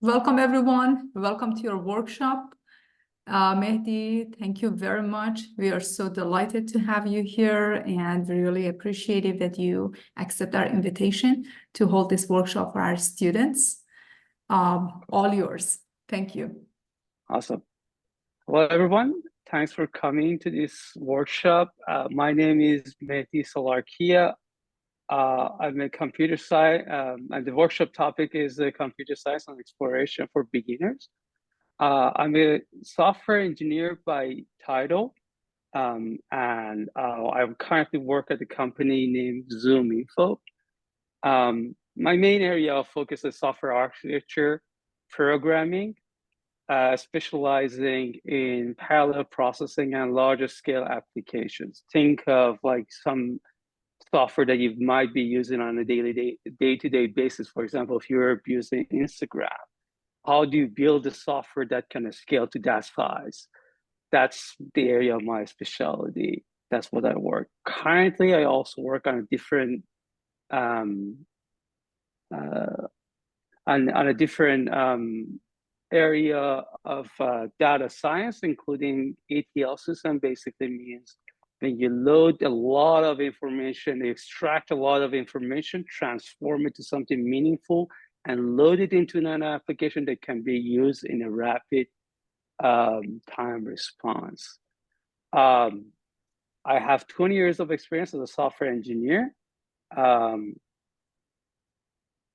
Welcome, everyone. Welcome to your workshop. Mehdi, thank you very much. We are so delighted to have you here, and we really appreciate it that you accept our invitation to hold this workshop for our students. All yours. Thank you. Awesome. Hello, everyone. Thanks for coming to this workshop. My name is Mehdi Salarkia. I'm a computer science, and the workshop topic is computer science and exploration for beginners. I'm a software engineer by title, and I currently work at a company named Zoom Info. My main area of focus is software architecture, programming, specializing in parallel processing and larger scale applications. Think of like some software that you might be using on a day-to-day basis. For example, if you're using Instagram, how do you build a software that can scale to that size? That's the area of my specialty. That's what I work. Currently, I also work on a different area of data science, including ETL system. Basically means when you load a lot of information, you extract a lot of information, transform it to something meaningful, and load it into an application that can be used in a rapid time response. I have 20 years of experience as a software engineer, and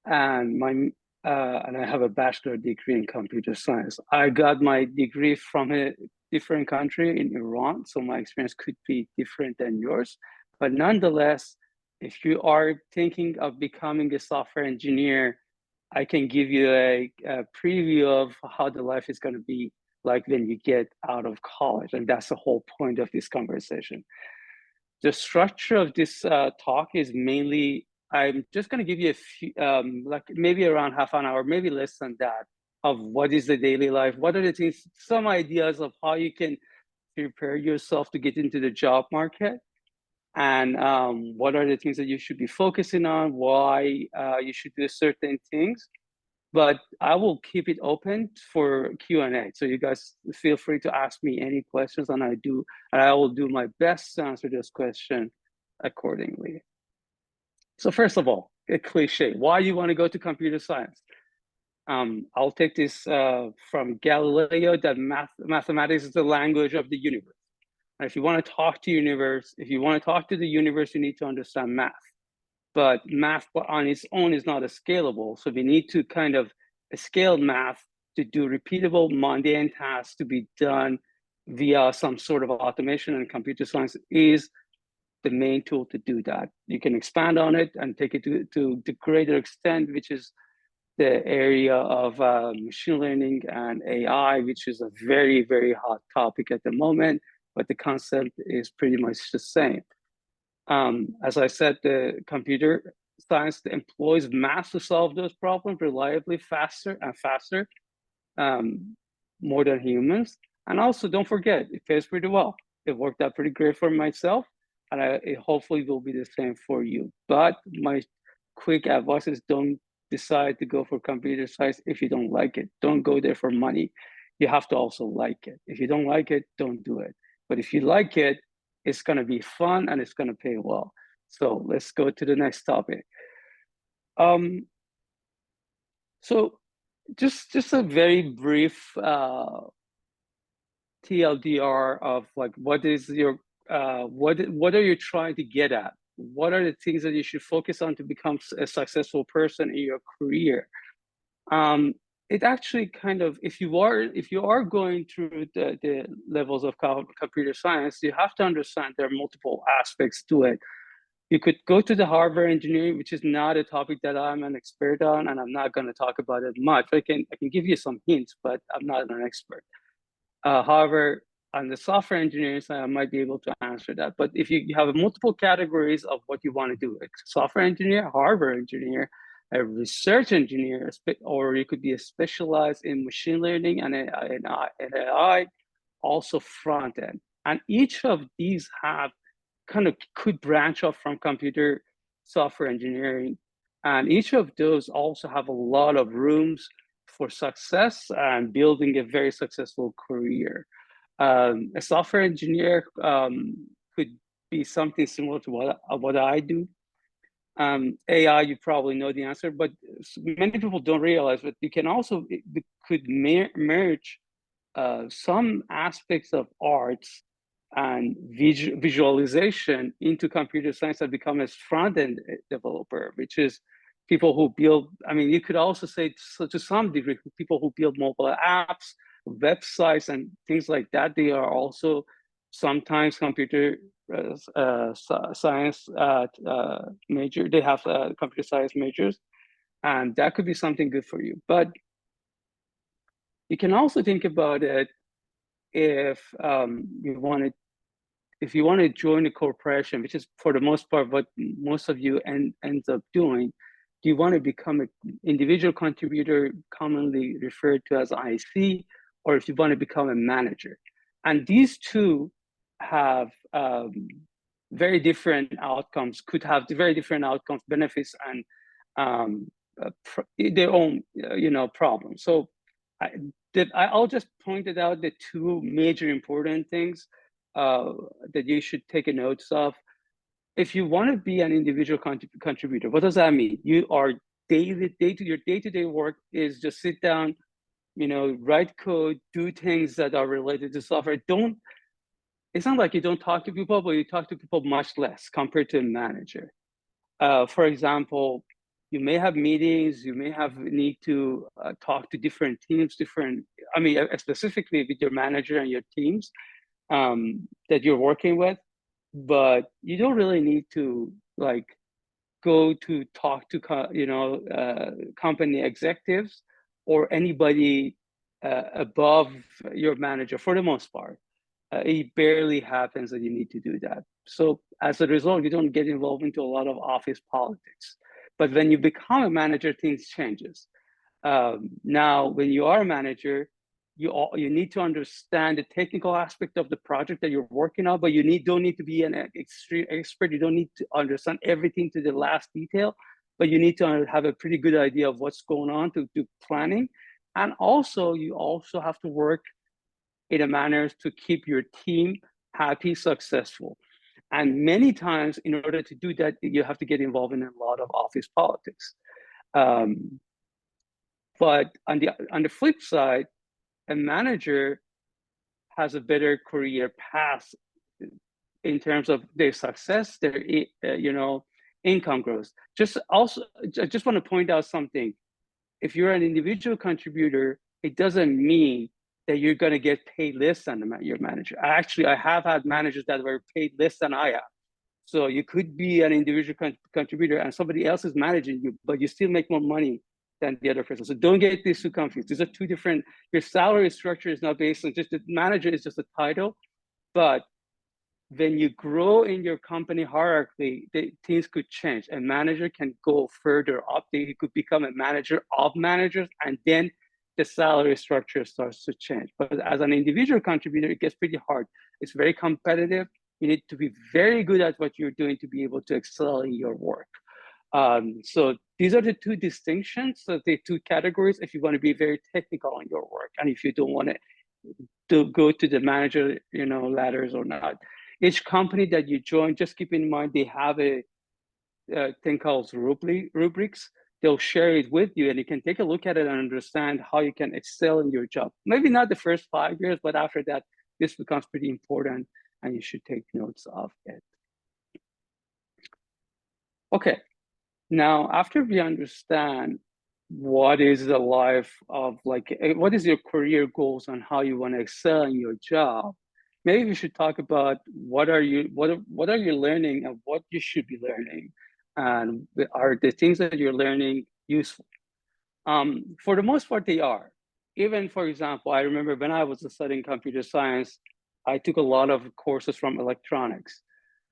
I have a bachelor degree in computer science. I got my degree from a different country in Iran, so my experience could be different than yours. But nonetheless, if you are thinking of becoming a software engineer, I can give you a preview of how the life is going to be like when you get out of college. And that's the whole point of this conversation. The structure of this talk is mainly, I'm just going to give you a few, like maybe around half an hour, maybe less than that, of what is the daily life, what are the things, some ideas of how you can prepare yourself to get into the job market, and what are the things that you should be focusing on, why you should do certain things. But I will keep it open for Q&A. So you guys feel free to ask me any questions, and I will do my best to answer those questions accordingly. So first of all, a cliche, why you want to go to computer science? I'll take this from Galileo, that mathematics is the language of the universe. And if you want to talk to the universe, you need to understand math. But math on its own is not scalable. So we need to kind of scale math to do repeatable, mundane tasks to be done via some sort of automation, and computer science is the main tool to do that. You can expand on it and take it to the greater extent, which is the area of machine learning and AI, which is a very, very hot topic at the moment, but the concept is pretty much the same. As I said, the computer science employs math to solve those problems reliably, faster and faster, more than humans. And also, don't forget, it pays pretty well. It worked out pretty great for myself, and it hopefully will be the same for you. But my quick advice is don't decide to go for computer science if you don't like it. Don't go there for money. You have to also like it. If you don't like it, don't do it. But if you like it, it's going to be fun and it's going to pay well. So let's go to the next topic. So just a very brief TLDR of like, what is your what are you trying to get at? What are the things that you should focus on to become a successful person in your career? It actually kind of, if you are going through the levels of computer science, you have to understand there are multiple aspects to it. You could go to the hardware engineering, which is not a topic that I'm an expert on, and I'm not going to talk about it much. I can give you some hints, but I'm not an expert. However, on the software engineering side, I might be able to answer that. But if you have multiple categories of what you want to do, like software engineer, hardware engineer, a research engineer, or you could be specialized in machine learning and AI, also front end. And each of these have kind of could branch off from computer software engineering. And each of those also have a lot of rooms for success and building a very successful career. A software engineer could be something similar to what I do. AI, you probably know the answer, but many people don't realize that you can also, it could merge some aspects of arts and visualization into computer science and become a front-end developer, which is people who build, I mean, you could also say to some degree, people who build mobile apps, websites, and things like that, they are also sometimes computer science major. They have computer science majors, and that could be something good for you. But you can also think about it if you want to join a corporation, which is for the most part what most of you ends up doing. Do you want to become an individual contributor, commonly referred to as IC, or if you want to become a manager? And these two have very different outcomes, could have very different outcomes, benefits, and their own problems. So I'll just pointed out the two major important things that you should take a notice of. If you want to be an individual contributor, what does that mean? You are your day-to-day work is just sit down, write code, do things that are related to software. It's not like you don't talk to people, but you talk to people much less compared to a manager. For example, you may have meetings, you may have need to talk to different teams, specifically with your manager and your teams that you're working with, but you don't really need to go to talk to company executives or anybody above your manager for the most part. It barely happens that you need to do that. So as a result, you don't get involved into a lot of office politics. But when you become a manager, things changes. Now, when you are a manager, you need to understand the technical aspect of the project that you're working on, but you don't need to be an extreme expert. You don't need to understand everything to the last detail, but you need to have a pretty good idea of what's going on to do planning. And also, you also have to work in a manner to keep your team happy, successful. And many times, in order to do that, you have to get involved in a lot of office politics. But on the flip side, a manager has a better career path in terms of their success, their income growth. I just want to point out something. If you're an individual contributor, it doesn't mean that you're going to get paid less than your manager. Actually, I have had managers that were paid less than I am. So you could be an individual contributor and somebody else is managing you, but you still make more money than the other person. So don't get these two confused. These are two different, your salary structure is not based on just the manager is just a title, but when you grow in your company hierarchy, things could change. A manager can go further up. They could become a manager of managers, and then the salary structure starts to change. But as an individual contributor, it gets pretty hard. It's very competitive. You need to be very good at what you're doing to be able to excel in your work. So these are the two distinctions, so the two categories if you want to be very technical in your work, and if you don't want to go to the manager ladders or not. Each company that you join, just keep in mind they have a thing called rubrics. They'll share it with you and you can take a look at it and understand how you can excel in your job. Maybe not the first 5 years, but after that, this becomes pretty important and you should take notes of it. Okay, now after we understand what is the life of what is your career goals and how you want to excel in your job, maybe we should talk about what are you learning and what you should be learning, and are the things that you're learning useful? For the most part, they are. Even, for example, I remember when I was studying computer science, I took a lot of courses from electronics,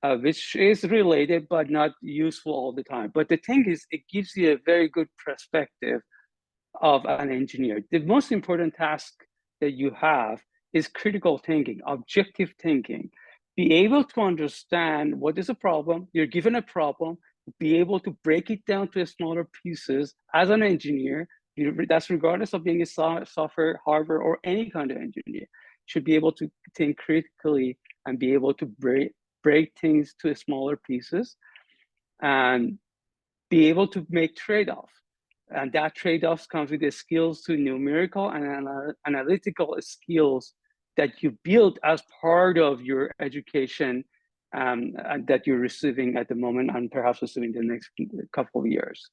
which is related but not useful all the time. But the thing is, it gives you a very good perspective of an engineer. The most important task that you have is critical thinking, objective thinking. Be able to understand what is a problem, you're given a problem, be able to break it down to smaller pieces as an engineer, That's regardless of being a software, hardware, or any kind of engineer. Should be able to think critically and be able to break things to smaller pieces and be able to make trade-offs. And that trade-offs comes with the skills to numerical and analytical skills that you build as part of your education and that you're receiving at the moment and perhaps receiving the next couple of years.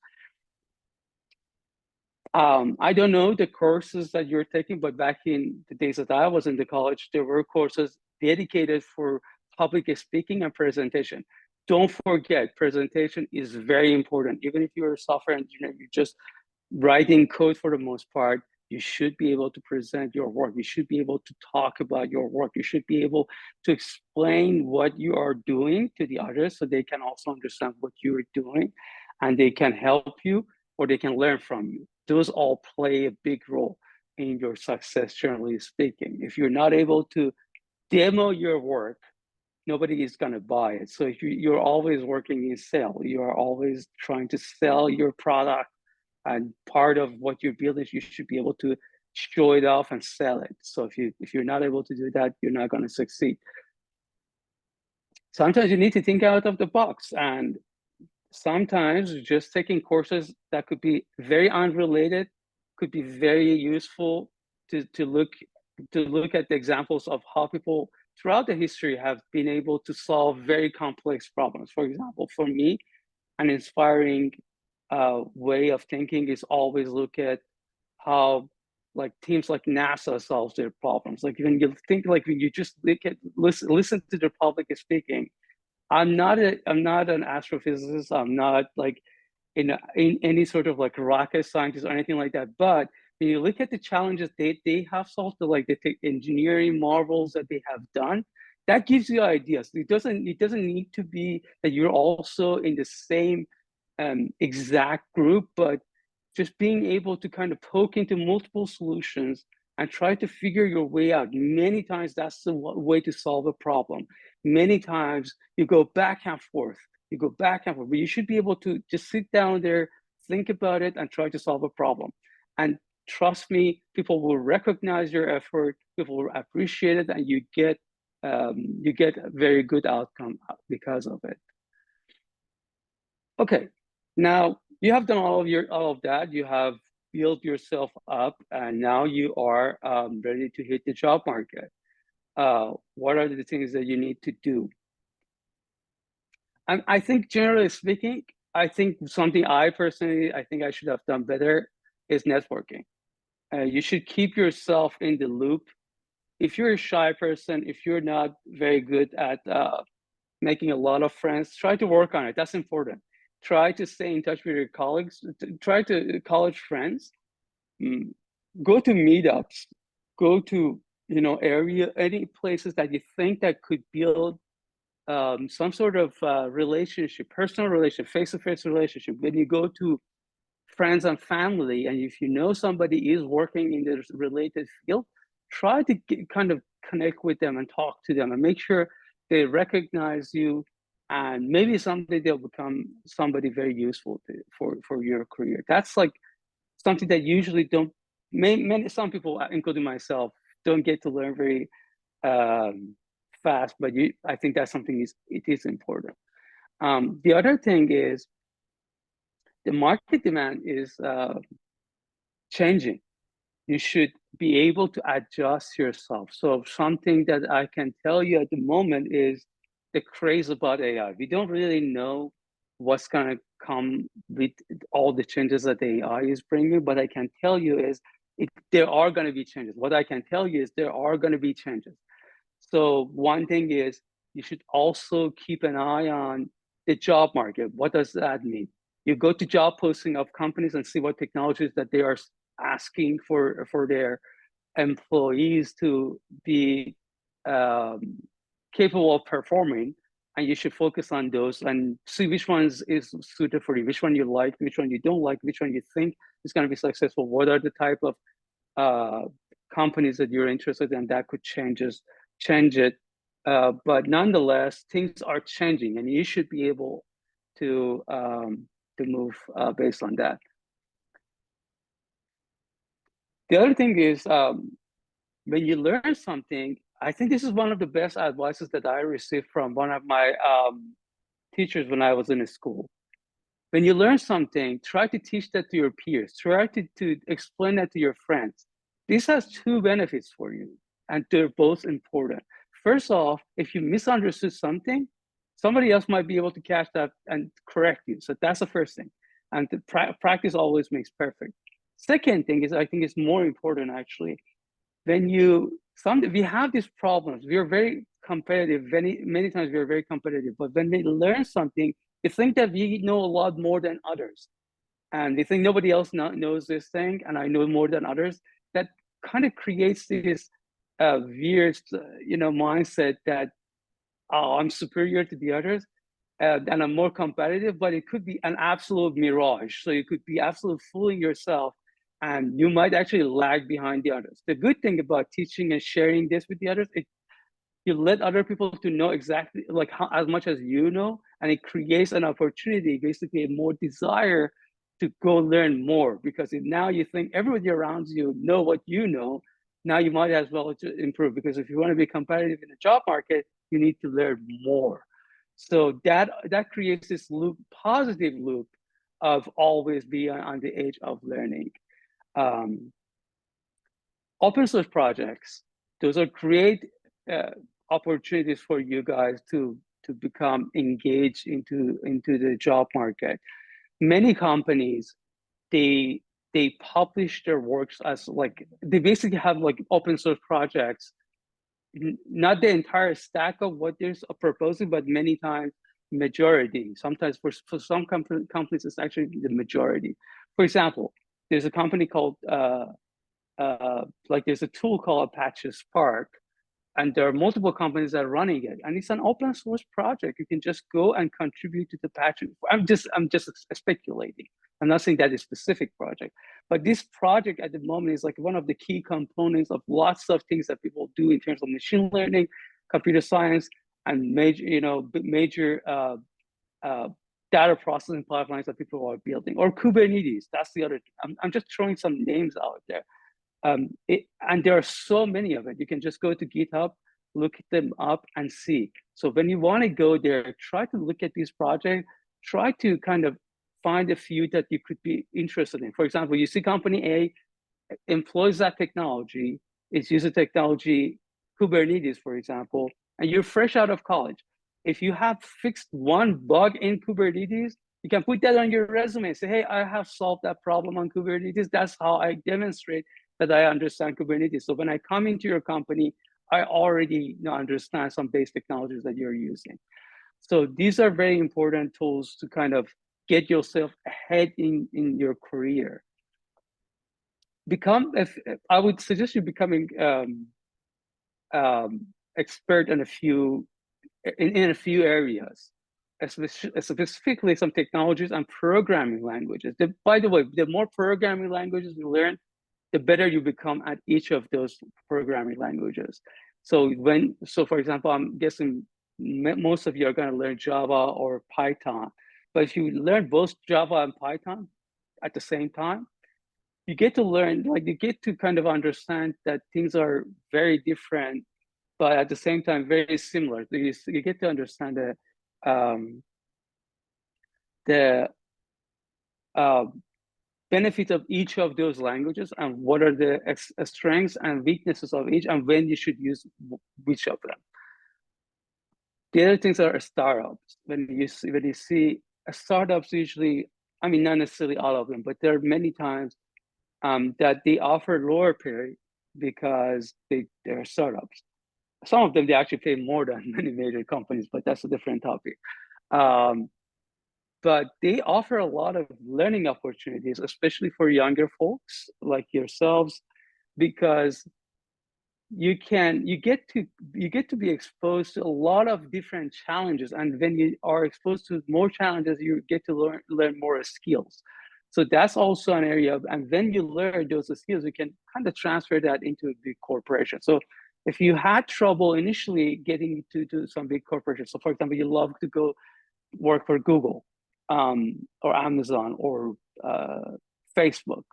I don't know the courses that you're taking, but back in the days that I was in the college, there were courses dedicated for public speaking and presentation. Don't forget, presentation is very important. Even if you're a software engineer, you're just writing code for the most part, you should be able to present your work. You should be able to talk about your work. You should be able to explain what you are doing to the others so they can also understand what you're doing and they can help you or they can learn from you. Those all play a big role in your success, generally speaking. If you're not able to demo your work, nobody is going to buy it. So if you're always working in sales, you are always trying to sell your product, and part of what you're building, you should be able to show it off and sell it. So if you're not able to do that, you're not going to succeed. Sometimes you need to think out of the box, and sometimes just taking courses that could be very unrelated could be very useful to look at the examples of how people throughout the history have been able to solve very complex problems. For example, for me, an inspiring way of thinking is always look at how like teams like NASA solves their problems. Like when you think, like when you just listen to their public speaking. I'm not an astrophysicist. I'm not like in any sort of like rocket scientist or anything like that. But when you look at the challenges they have solved, the engineering marvels that they have done, that gives you ideas. It doesn't need to be that you're also in the same exact group, but just being able to kind of poke into multiple solutions and try to figure your way out. Many times that's the way to solve a problem. Many times you go back and forth, but you should be able to just sit down there, think about it, and try to solve a problem. And trust me, people will recognize your effort, people will appreciate it, and you get a very good outcome because of it. Okay, now you have done all of that. You have built yourself up, and now you are ready to hit the job market. What are the things that you need to do? And I think, generally speaking, I think something I think I should have done better is networking. You should keep yourself in the loop. If you're a shy person, if you're not very good at making a lot of friends, try to work on it. That's important. Try to stay in touch with your colleagues. Try to college friends. Go to meetups. Go to any places that you think that could build some sort of relationship, personal relationship, face-to-face relationship. When you go to friends and family, and if you know somebody is working in this related field, try to kind of connect with them and talk to them and make sure they recognize you, and maybe someday they'll become somebody very useful for your career. That's like something that usually some people, including myself, don't get to learn very fast, but I think that's something it is important. The other thing is the market demand is changing. You should be able to adjust yourself. So something that I can tell you at the moment is the craze about AI. We don't really know what's going to come with all the changes that the AI is bringing, but I can tell you is there are going to be changes. What I can tell you is there are going to be changes. So one thing is you should also keep an eye on the job market. What does that mean? You go to job posting of companies and see what technologies that they are asking for their employees to be capable of performing, and you should focus on those and see which ones is suited for you, which one you like, which one you don't like, which one you think is going to be successful. What are the type of companies that you're interested in that could change it. But nonetheless, things are changing, and you should be able to move based on that. The other thing is when you learn something, I think this is one of the best advices that I received from one of my teachers when I was in school. When you learn something, try to teach that to your peers. Try to explain that to your friends. This has two benefits for you, and they're both important. First off, if you misunderstood something, somebody else might be able to catch that and correct you. So that's the first thing. And the practice always makes perfect. Second thing is, I think it's more important actually. When we have these problems, we are very competitive. Many times we are very competitive, but when we learn something, we think that we know a lot more than others, and we think nobody else knows this thing, and I know more than others. That kind of creates this weird, mindset that, oh, I'm superior to the others, and I'm more competitive. But it could be an absolute mirage. So you could be absolutely fooling yourself, and you might actually lag behind the others. The good thing about teaching and sharing this with the others, you let other people to know exactly like as much as you know, and it creates an opportunity, basically a more desire to go learn more, because now you think everybody around you know what you know. Now you might as well to improve, because if you want to be competitive in the job market, you need to learn more. So that creates this loop, positive loop, of always be on the edge of learning. um, Open source projects, those are great uh, opportunities for you guys to become engaged into the job market. Many companies, they publish their works as like, they basically have like open source projects, not the entire stack of what they're proposing, but many times majority. Sometimes for some companies, it's actually the majority. For example, there's a company called like there's a tool called Apache Spark, and there are multiple companies that are running it, and it's an open source project. You can just go and contribute to the Apache. I'm just speculating. I'm not saying that is a specific project, but this project at the moment is like one of the key components of lots of things that people do in terms of machine learning, computer science, and major data processing pipelines that people are building, or Kubernetes. That's the other thing. I'm just throwing some names out there. And there are so many of it. You can just go to GitHub, look them up, and see. So when you want to go there, try to look at these projects, try to kind of find a few that you could be interested in. For example, you see company A employs that technology, it's using technology, Kubernetes, for example, and you're fresh out of college. If you have fixed one bug in Kubernetes, you can put that on your resume and say, hey, I have solved that problem on Kubernetes. That's how I demonstrate that I understand Kubernetes. So when I come into your company, I already understand some base technologies that you're using. So these are very important tools to kind of get yourself ahead in your career. I would suggest you becoming expert in a few areas, specifically some technologies and programming languages. By the way, the more programming languages you learn, the better you become at each of those programming languages. So for example, I'm guessing most of you are going to learn Java or Python, but if you learn both Java and Python at the same time, you get to learn, like you get to kind of understand that things are very different, but at the same time very similar. You get to understand the benefits of each of those languages, and what are the strengths and weaknesses of each, and when you should use which of them. The other things are startups. When you see startups, usually, I mean, not necessarily all of them, but there are many times that they offer lower pay because they're startups. Some of them, they actually pay more than many major companies, but that's a different topic. But they offer a lot of learning opportunities, especially for younger folks like yourselves, because you get to be exposed to a lot of different challenges, and when you are exposed to more challenges, you get to learn more skills. So that's also an area and when you learn those skills, you can kind of transfer that into a big corporation. So if you had trouble initially getting to some big corporations, so for example, you love to go work for Google, or Amazon, or Facebook,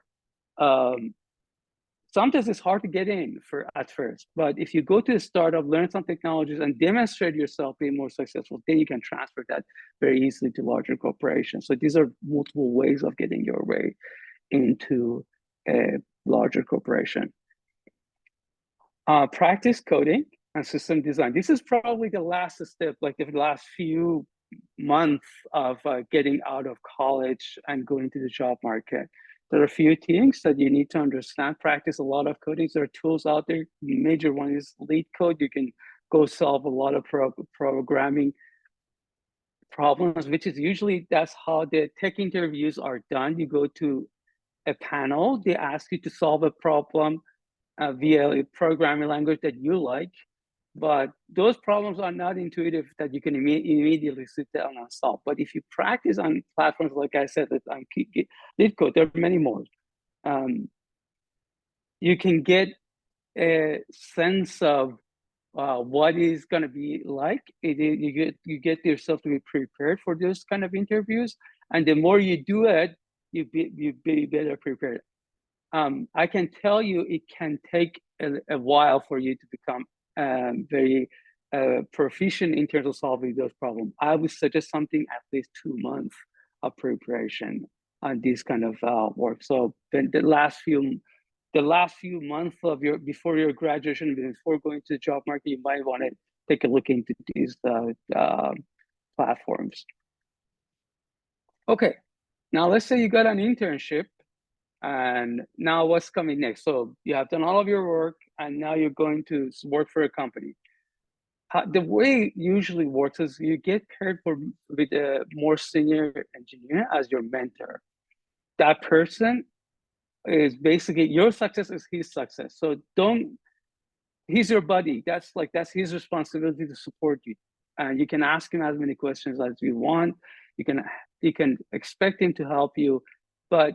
sometimes it's hard to get in at first, but if you go to a startup, learn some technologies and demonstrate yourself being more successful, then you can transfer that very easily to larger corporations. So these are multiple ways of getting your way into a larger corporation. Practice coding and system design. This is probably the last step, like the last few months of getting out of college and going to the job market. There are a few things that you need to understand. Practice a lot of coding. There are tools out there. Major one is Lead Code. You can go solve a lot of programming problems, which is usually that's how the tech interviews are done. You go to a panel. They ask you to solve a problem via a programming language that you like, but those problems are not intuitive that you can immediately sit down and solve. But if you practice on platforms, like I said, that on LeetCode, there are many more. You can get a sense of what is going to be like. You get yourself to be prepared for those kind of interviews, and the more you do it, you be better prepared. I can tell you it can take a while for you to become very proficient in terms of solving those problems. I would suggest something at least 2 months of preparation on this kind of work. So then the last few months of before your graduation, before going to the job market, you might want to take a look into these platforms. Okay, now let's say you got an internship. And now what's coming next? So you have done all of your work and now you're going to work for a company. The way it usually works is you get paired with a more senior engineer as your mentor. That person is basically, your success is his success. So he's your buddy. That's his responsibility to support you. And you can ask him as many questions as you want. You can expect him to help you, but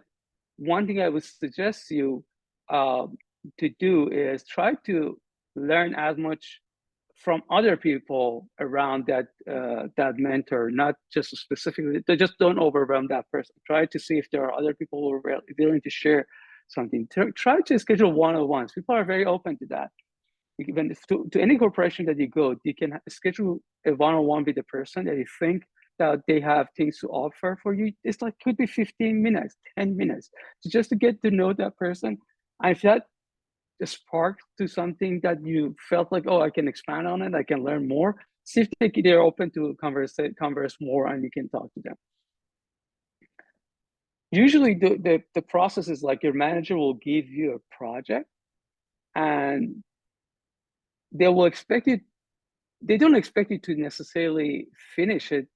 one thing I would suggest you to do is try to learn as much from other people around that mentor, not just specifically. Just don't overwhelm that person. Try to see if there are other people who are willing to share something. Try to schedule one-on-ones. People are very open to that. Even to any corporation that you go, you can schedule a one-on-one with the person that you think that they have things to offer for you. It's like, could be 15 minutes, 10 minutes, so just to get to know that person. And if that sparked to something that you felt like, oh, I can expand on it, I can learn more, see if they're open to converse more and you can talk to them. Usually the process is like your manager will give you a project and they will expect you, they don't expect you to necessarily finish it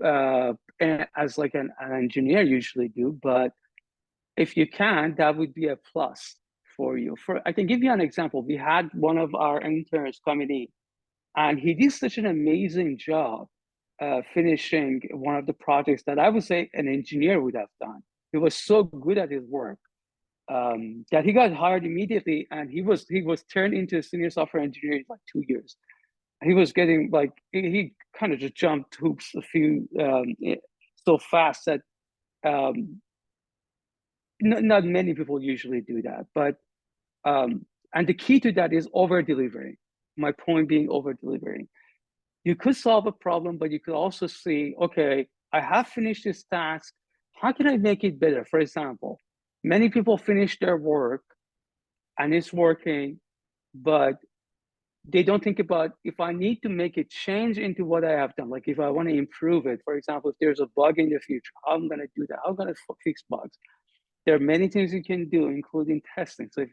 as like an engineer usually do, but if you can, that would be a plus for you. I can give you an example. We had one of our interns coming in, and he did such an amazing job finishing one of the projects that I would say an engineer would have done. He was so good at his work that he got hired immediately, and he was turned into a senior software engineer in like 2 years. He was getting like, he kind of just jumped hoops so fast that not many people usually do that. But and the key to that is over delivering. My point being over delivering. You could solve a problem, but you could also see, okay, I have finished this task. How can I make it better? For example, many people finish their work and it's working, but they don't think about, if I need to make a change into what I have done, like if I want to improve it, for example, if there's a bug in the future, how I'm going to do that? How I'm going to fix bugs? There are many things you can do, including testing. So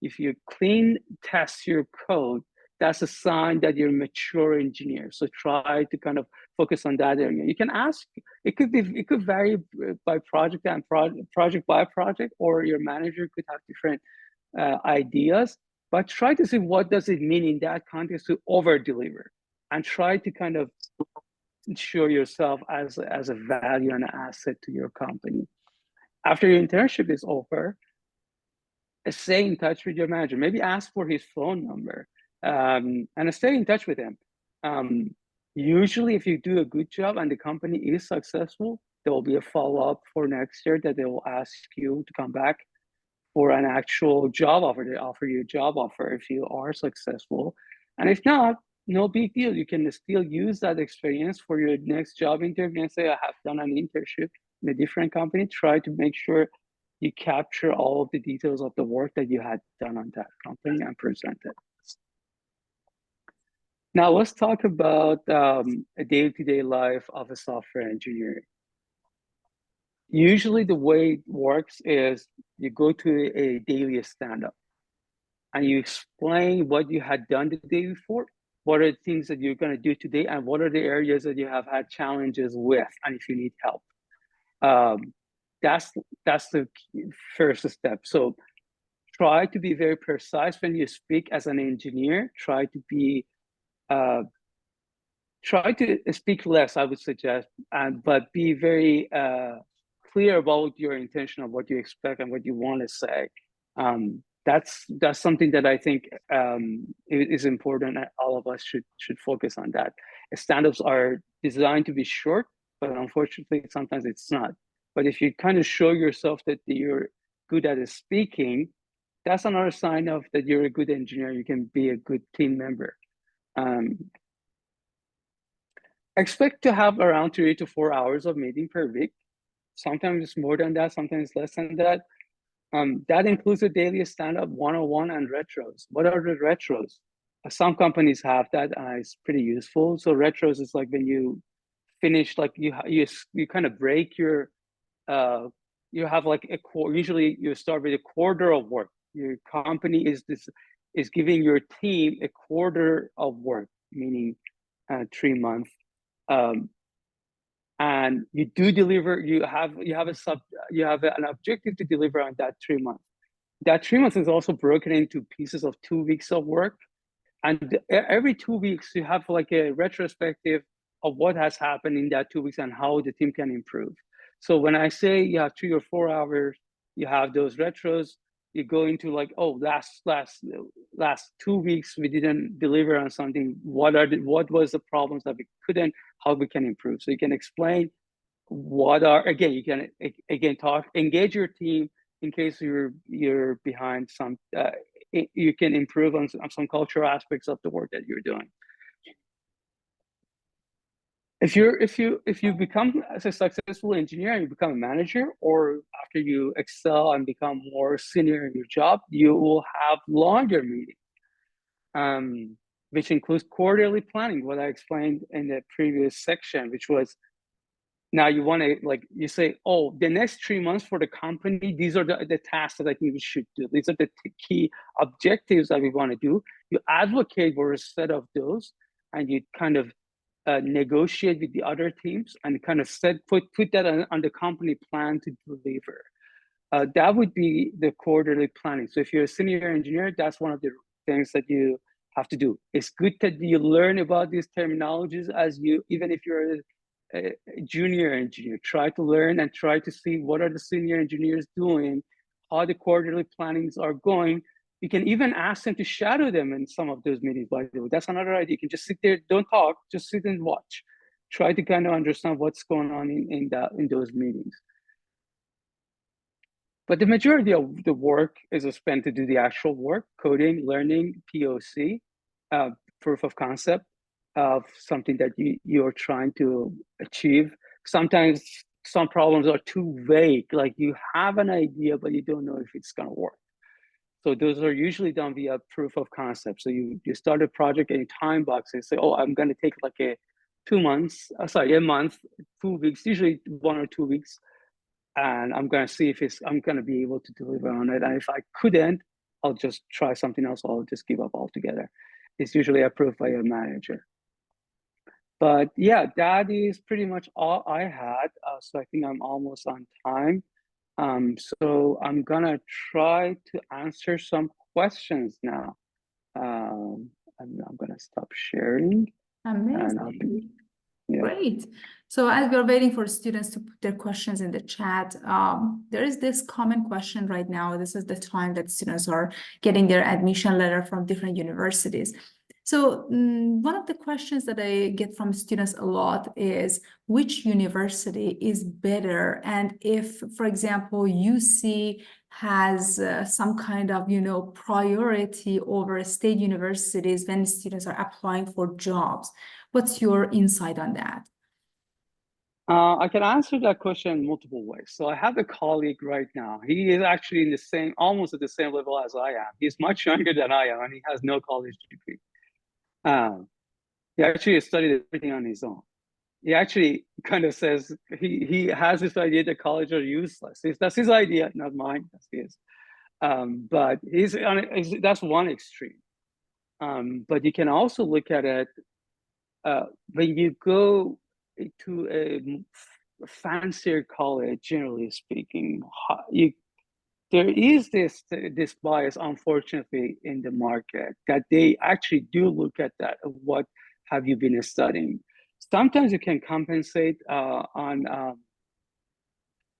if you clean test your code, that's a sign that you're a mature engineer. So try to kind of focus on that area. You can ask, it could vary by project and project by project, or your manager could have different ideas, but try to see what does it mean in that context to over deliver, and try to kind of show yourself as a value and an asset to your company. After your internship is over, stay in touch with your manager. Maybe ask for his phone number and stay in touch with him. Usually, if you do a good job and the company is successful, there will be a follow-up for next year that they will ask you to come back for an actual job offer. They offer you a job offer if you are successful. And if not, no big deal. You can still use that experience for your next job interview and say, I have done an internship in a different company. Try to make sure you capture all of the details of the work that you had done on that company and present it. Now let's talk about a day-to-day life of a software engineer. Usually the way it works is you go to a daily stand-up and you explain what you had done the day before, what are the things that you're going to do today, and what are the areas that you have had challenges with, and if you need help. That's the first step. So try to be very precise when you speak as an engineer. Try to speak less, I would suggest, but be very clear about your intention of what you expect and what you want to say. That's something that I think is important. All of us should focus on that. Stand-ups are designed to be short, but unfortunately, sometimes it's not. But if you kind of show yourself that you're good at speaking, that's another sign of that you're a good engineer. You can be a good team member. Expect to have around 3 to 4 hours of meeting per week. Sometimes it's more than that, sometimes less than that. That includes a daily stand-up, one-on-one, and retros. What are the retros? Some companies have that, and it's pretty useful. So retros is like when you finish, like you kind of break your, you have like usually you start with a quarter of work. Your company is giving your team a quarter of work, meaning 3 months. And you do deliver. You have an objective to deliver on that 3 months. That 3 months is also broken into pieces of 2 weeks of work, and every 2 weeks you have like a retrospective of what has happened in that 2 weeks and how the team can improve. So when I say you have 3 or 4 hours, you have those retros. You go into like, oh, last 2 weeks we didn't deliver on something. What was the problems that we couldn't? How we can improve? So you can explain you can engage your team in case you're behind some. You can improve on some cultural aspects of the work that you're doing. If you become as a successful engineer and you become a manager, or after you excel and become more senior in your job, you will have longer meetings, which includes quarterly planning, what I explained in the previous section, which was now you want to, like, you say, oh, the next 3 months for the company, these are the tasks that I think we should do. These are the key objectives that we want to do. You advocate for a set of those, and you kind of negotiate with the other teams and kind of put that on the company plan to deliver. That would be the quarterly planning. So if you're a senior engineer, that's one of the things that you have to do. It's good that you learn about these terminologies even if you're a junior engineer. Try to learn and try to see what are the senior engineers doing, how the quarterly plannings are going. You can even ask them to shadow them in some of those meetings, by the way. That's another idea. You can just sit there, don't talk, just sit and watch. Try to kind of understand what's going on in those meetings. But the majority of the work is spent to do the actual work, coding, learning, POC, proof of concept of something that you're trying to achieve. Sometimes some problems are too vague, like you have an idea, but you don't know if it's gonna work. So those are usually done via proof of concept. So you start a project in time boxes, say, oh, I'm gonna take like a month, 2 weeks, usually 1 or 2 weeks. And I'm going to see if I'm going to be able to deliver on it. And if I couldn't, I'll just try something else. Or I'll just give up altogether. It's usually approved by your manager. But yeah, that is pretty much all I had. So I think I'm almost on time. So I'm going to try to answer some questions now. I'm going to stop sharing. Amazing. Great. So as we're waiting for students to put their questions in the chat, there is this common question right now. This is the time that students are getting their admission letter from different universities. So one of the questions that I get from students a lot is which university is better? And if, for example, UC has some kind of, priority over state universities when students are applying for jobs. What's your insight on that? I can answer that question in multiple ways. So I have a colleague right now. He is actually in the same, almost at the same level as I am. He's much younger than I am, and he has no college degree. He actually studied everything on his own. He actually kind of says he has this idea that college are useless. That's his idea, not mine. That's his. But that's one extreme. But you can also look at it when you go to a fancier college, generally speaking, there is this bias, unfortunately, in the market that they actually do look at that. What have you been studying? Sometimes you can compensate on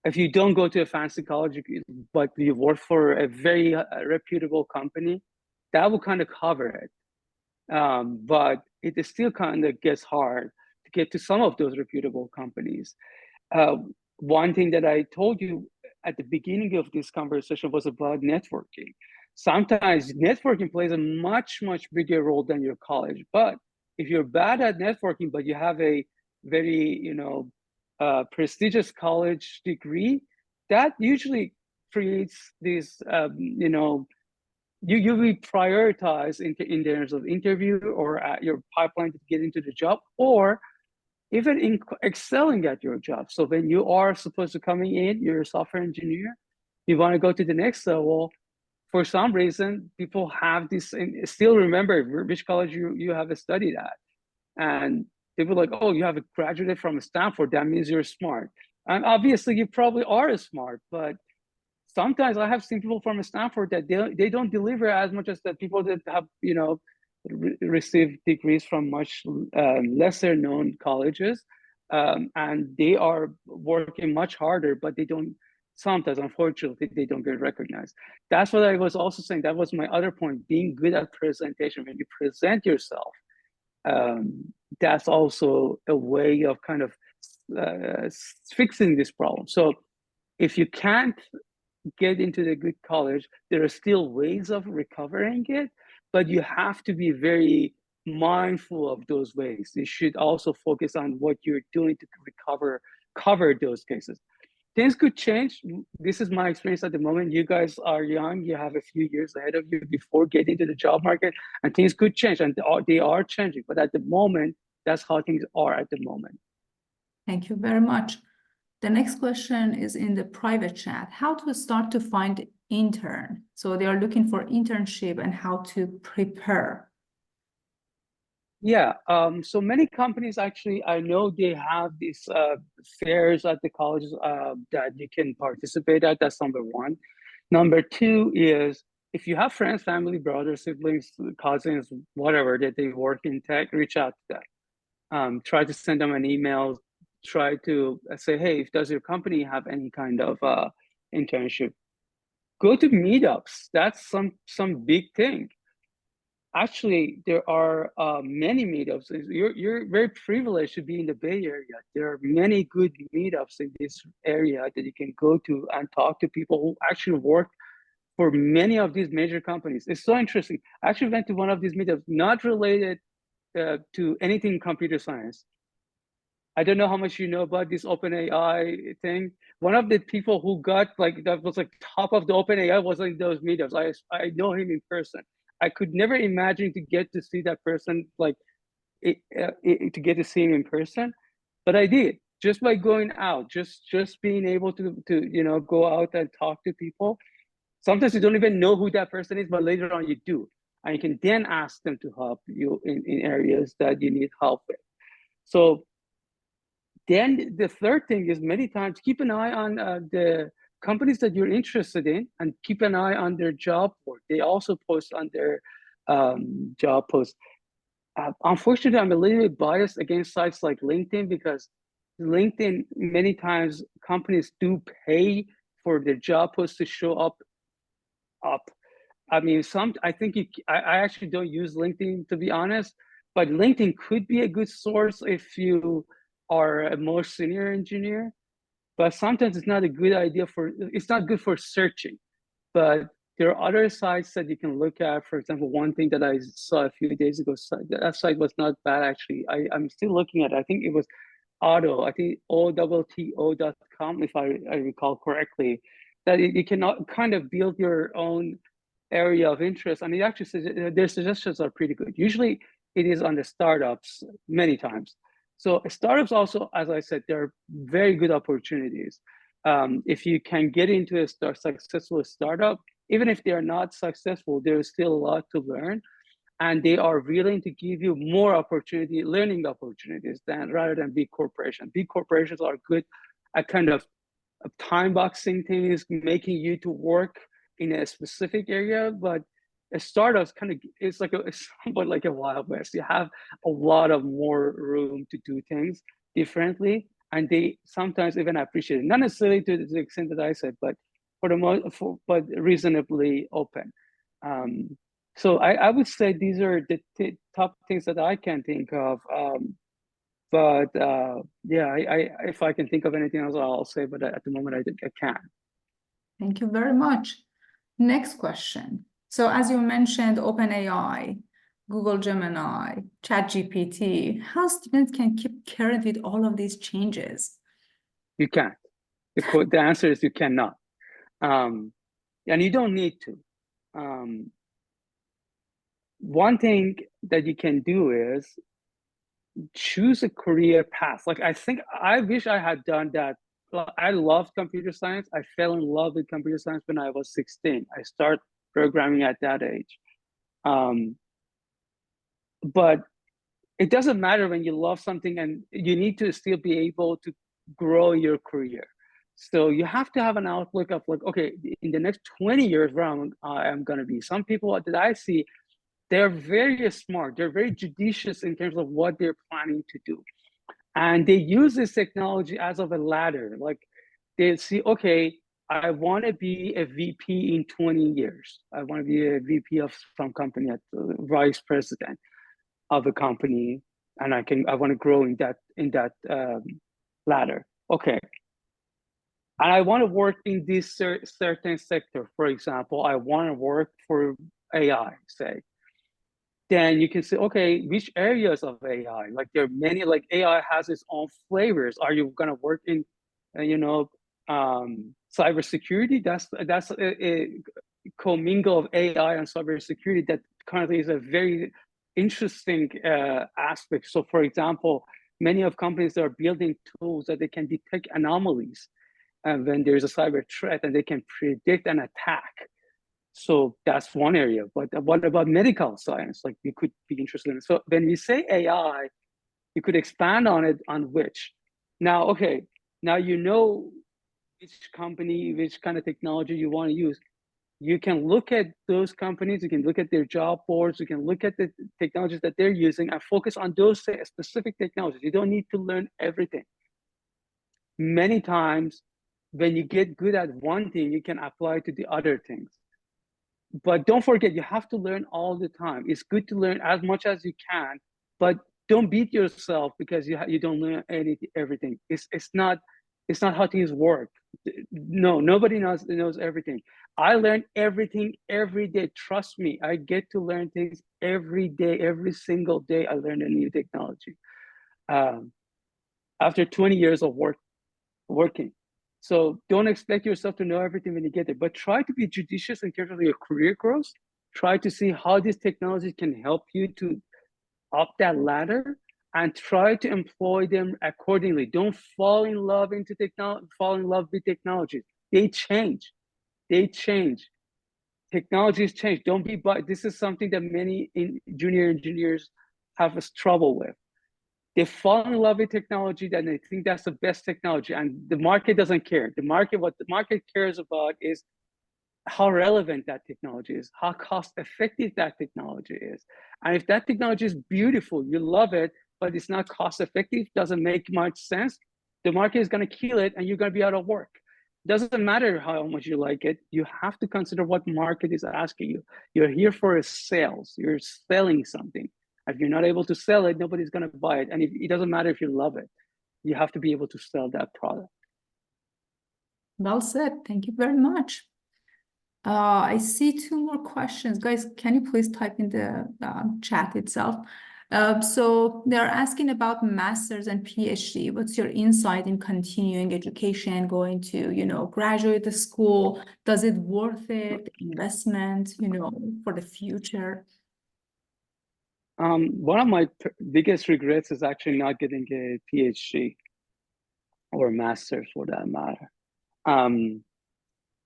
if you don't go to a fancy college, but you work for a very reputable company, that will kind of cover it. But it still kind of gets hard to get to some of those reputable companies. One thing that I told you at the beginning of this conversation was about networking. Sometimes networking plays a much, much bigger role than your college. But if you're bad at networking, but you have a very, prestigious college degree, that usually creates this, you will prioritize in terms of interview or at your pipeline to get into the job, or even in excelling at your job. So when you are supposed to coming in, you're a software engineer, you want to go to the next level. For some reason, people have this and still remember which college you have studied at. And they were like, oh, you have graduated from Stanford, that means you're smart. And obviously you probably are smart, but sometimes I have seen people from Stanford that they don't deliver as much as the people that have, received degrees from much lesser known colleges. And they are working much harder, but they don't, sometimes, unfortunately, they don't get recognized. That's what I was also saying. That was my other point, being good at presentation. When you present yourself, that's also a way of kind of fixing this problem. So if you can't get into the good college, there are still ways of recovering it, but you have to be very mindful of those ways. You should also focus on what you're doing to cover those cases. Things could change. This is my experience at the moment. You guys are young. You have a few years ahead of you before getting into the job market, and things could change, and they are changing. But at the moment, that's how things are at the moment. Thank you very much. The next question is in the private chat. How to start to find intern? So they are looking for internship and how to prepare. Yeah, so many companies actually, I know they have these fairs at the colleges that you can participate at. That's number one. Number two is if you have friends, family, brothers, siblings, cousins, whatever, that they work in tech, reach out to them. Try to send them an email. Try to say, hey, does your company have any kind of internship? Go to meetups. That's some big thing. Actually, there are many meetups. You're very privileged to be in the Bay Area. There are many good meetups in this area that you can go to and talk to people who actually work for many of these major companies. It's so interesting. I actually went to one of these meetups, not related to anything computer science. I don't know how much you know about this OpenAI thing. One of the people who got that was top of the OpenAI was in those meetups. I know him in person. I could never imagine to get to see that person, to get to see him in person, but I did just by going out, just being able to go out and talk to people. Sometimes you don't even know who that person is, but later on you do, and you can then ask them to help you in areas that you need help with. So then the third thing is many times keep an eye on the companies that you're interested in and keep an eye on their job board. They also post on their job posts. Unfortunately, I'm a little bit biased against sites like LinkedIn because LinkedIn, many times companies do pay for their job posts to show up. I mean, I think I actually don't use LinkedIn, to be honest, but LinkedIn could be a good source if you are a more senior engineer, but sometimes it's not a good idea it's not good for searching. But there are other sites that you can look at. For example, one thing that I saw a few days ago, that site was not bad actually. I'm still looking at it. I think it was I think OTTO.com, if I recall correctly, that you can kind of build your own area of interest. And it actually says their suggestions are pretty good. Usually it is on the startups many times. So startups also, as I said, they're very good opportunities. If you can get into a successful startup, even if they are not successful, there's still a lot to learn. And they are willing to give you more learning opportunities rather than big corporations. Big corporations are good at kind of time boxing things, making you to work in a specific area, but a startup it's somewhat like a Wild West. You have a lot of more room to do things differently, and they sometimes even appreciate it. Not necessarily to the extent that I said, but but reasonably open. So I would say these are the top things that I can think of. But yeah, if I can think of anything else, I'll say, but at the moment I can't. Thank you very much. Next question. So as you mentioned, OpenAI, Google Gemini, ChatGPT, how students can keep current with all of these changes? You can't. The answer is you cannot. And you don't need to. One thing that you can do is choose a career path. Like I wish I had done that. I loved computer science. I fell in love with computer science when I was 16. I started programming at that age. But it doesn't matter when you love something, and you need to still be able to grow your career. So you have to have an outlook of like, okay, in the next 20 years, where I'm going to be. Some people that I see, they're very smart. They're very judicious in terms of what they're planning to do. And they use this technology as of a ladder. Like they see, okay, I want to be a VP in 20 years. I want to be a VP of some company, at vice president of a company, and I want to grow in that ladder. Okay. And I want to work in this certain sector. For example, I want to work for AI, say. Then you can say, okay, which areas of AI? Like there are many, like AI has its own flavors. Are you going to work in, cybersecurity? That's a commingle of AI and cybersecurity that currently is a very interesting aspect. So for example, many of companies are building tools that they can detect anomalies when there's a cyber threat, and they can predict an attack. So that's one area. But what about medical science? Like you could be interested in. So when we say AI, you could expand on it on which. Now, okay, now you know which company, which kind of technology you want to use. You can look at those companies, you can look at their job boards, you can look at the technologies that they're using and focus on those specific technologies. You don't need to learn everything. Many times, when you get good at one thing, you can apply to the other things. But don't forget, you have to learn all the time. It's good to learn as much as you can, but don't beat yourself because you don't learn everything. It's not how things work. No, nobody knows everything. I learn everything every day. Trust me, I get to learn things every day. Every single day, I learn a new technology. After 20 years of working. So don't expect yourself to know everything when you get there, but try to be judicious in terms of your career growth. Try to see how these technologies can help you to up that ladder, and try to employ them accordingly. Don't fall in love with technology. They change. Technologies change. Don't be this is something that many junior engineers have trouble with. They fall in love with technology, and they think that's the best technology, and the market doesn't care. What the market cares about is how relevant that technology is, how cost effective that technology is. And if that technology is beautiful, you love it, but it's not cost effective, doesn't make much sense, the market is going to kill it, and you're going to be out of work. Doesn't matter how much you like it. You have to consider what market is asking you. You're here for a sales. You're selling something. If you're not able to sell it, nobody's going to buy it. And it doesn't matter if you love it. You have to be able to sell that product. Well said. Thank you very much. I see two more questions. Guys, can you please type in the chat itself? So they're asking about master's and PhD. What's your insight in continuing education, going to, graduate the school? Does it worth it? Investment, for the future? One of my biggest regrets is actually not getting a PhD or a master's for that matter.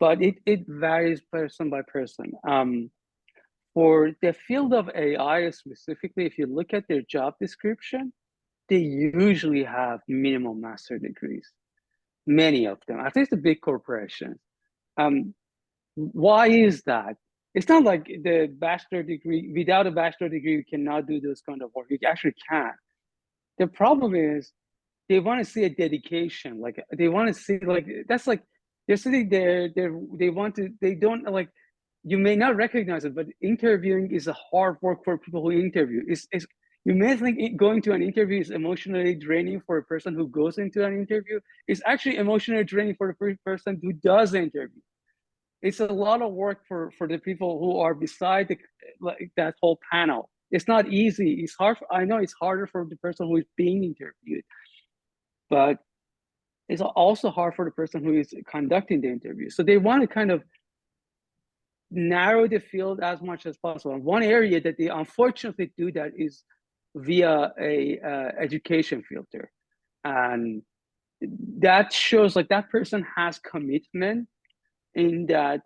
But it varies person by person. For the field of AI specifically, if you look at their job description, they usually have minimum master degrees. Many of them, at least the big corporations. Why is that? It's not like the bachelor degree, without a bachelor degree, you cannot do this kind of work. You actually can. The problem is they want to see a dedication. Like they want to see that's like they're sitting there, they don't like, you may not recognize it, but interviewing is a hard work for people who interview. You may think going to an interview is emotionally draining for a person who goes into an interview. It's actually emotionally draining for the person who does the interview. It's a lot of work for the people who are beside that whole panel. It's not easy. It's hard. I know it's harder for the person who is being interviewed, but it's also hard for the person who is conducting the interview. So they want to kind of narrow the field as much as possible. And one area that they unfortunately do that is via a education filter, and that shows like that person has commitment in that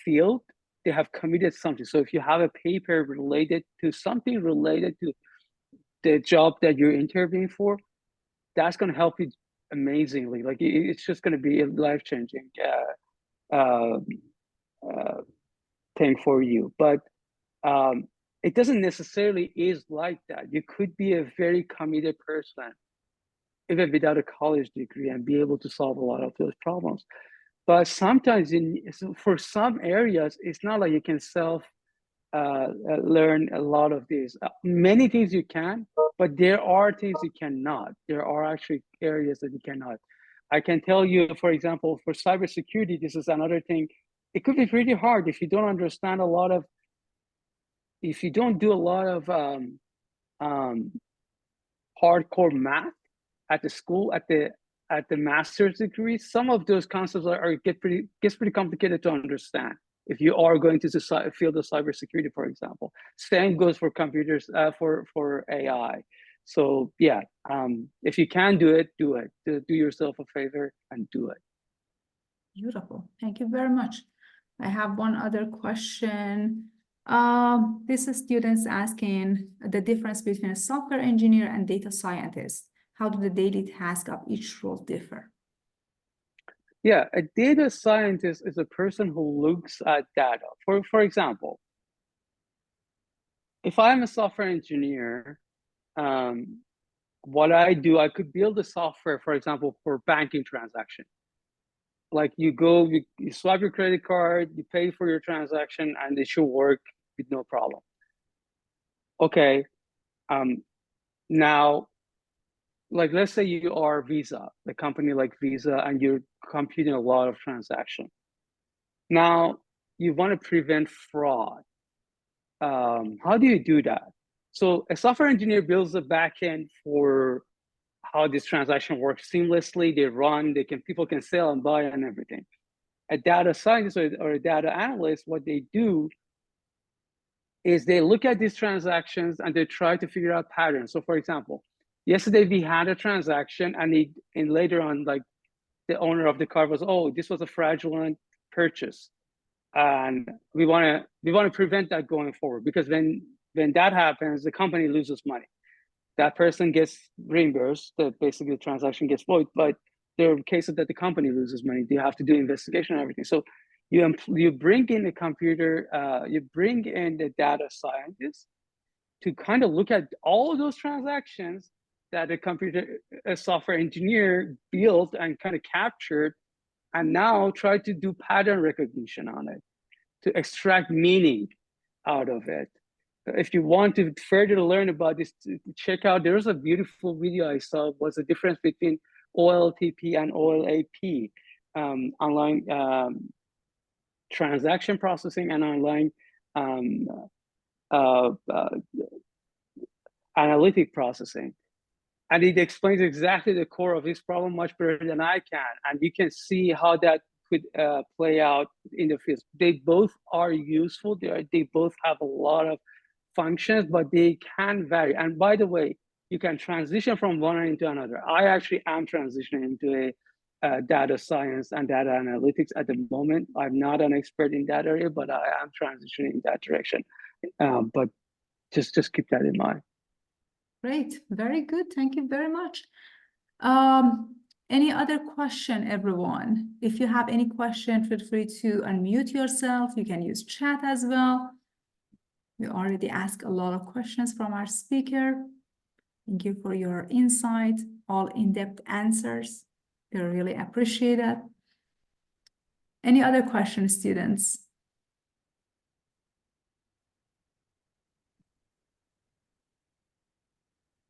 field. They have committed something. So if you have a paper related to something related to the job that you're interviewing for, that's going to help you amazingly. Like it's just going to be a life-changing thing for you. But it doesn't necessarily is like that. You could be a very committed person even without a college degree and be able to solve a lot of those problems. But sometimes for some areas, it's not like you can learn a lot of these. Many things you can, but there are things you cannot. There are actually areas that you cannot. I can tell you, for example, for cybersecurity, this is another thing. It could be pretty hard if you don't understand if you don't do a lot of hardcore math at the school, at the master's degree. Some of those concepts gets pretty complicated to understand if you are going to the field of cybersecurity, for example. Same goes for computers, for AI. So yeah, if you can do it, do it. Do yourself a favor and do it. Beautiful. Thank you very much. I have one other question. This is students asking the difference between a software engineer and data scientist. How do the daily tasks of each role differ? Yeah, a data scientist is a person who looks at data. For example, if I'm a software engineer, what I do, I could build a software, for example, for banking transaction. Like you swipe your credit card, you pay for your transaction, and it should work with no problem. Okay, now, like let's say you are Visa, a company like Visa, and you're computing a lot of transactions. Now, you want to prevent fraud. How do you do that? So a software engineer builds a backend for how this transaction works seamlessly. They run, people can sell and buy and everything. A data scientist or a data analyst, what they do is they look at these transactions and they try to figure out patterns. So for example, yesterday we had a transaction and later on, like the owner of the car was, oh, this was a fraudulent purchase. And we want to prevent that going forward, because when that happens, the company loses money. That person gets reimbursed, basically the transaction gets void, but there are cases that the company loses money. They have to do investigation and everything. So you bring in the computer, you bring in the data scientist to kind of look at all of those transactions that a software engineer built and kind of captured, and now try to do pattern recognition on it to extract meaning out of it. If you want to further learn about this, check out, there's a beautiful video I saw, was the difference between OLTP and OLAP, online transaction processing and online analytic processing. And it explains exactly the core of this problem much better than I can. And you can see how that could play out in the field. They both are useful. They both have a lot of functions, but they can vary. And by the way, you can transition from one into another. I actually am transitioning into a data science and data analytics at the moment. I'm not an expert in that area, but I am transitioning in that direction. But just keep that in mind. Great, very good. Thank you very much. Any other question, everyone? If you have any question, feel free to unmute yourself. You can use chat as well. We already asked a lot of questions from our speaker. Thank you for your insight, all in-depth answers. We really appreciate it. Any other questions, students?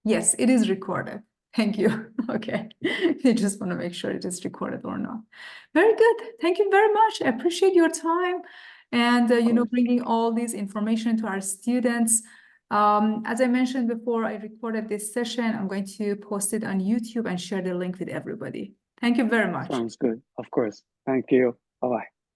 Yes, it is recorded. Thank you. Okay. I just want to make sure it is recorded or not. Very good. Thank you very much. I appreciate your time and, bringing all this information to our students. As I mentioned before, I recorded this session. I'm going to post it on YouTube and share the link with everybody. Thank you very much. Sounds good. Of course. Thank you. Bye-bye.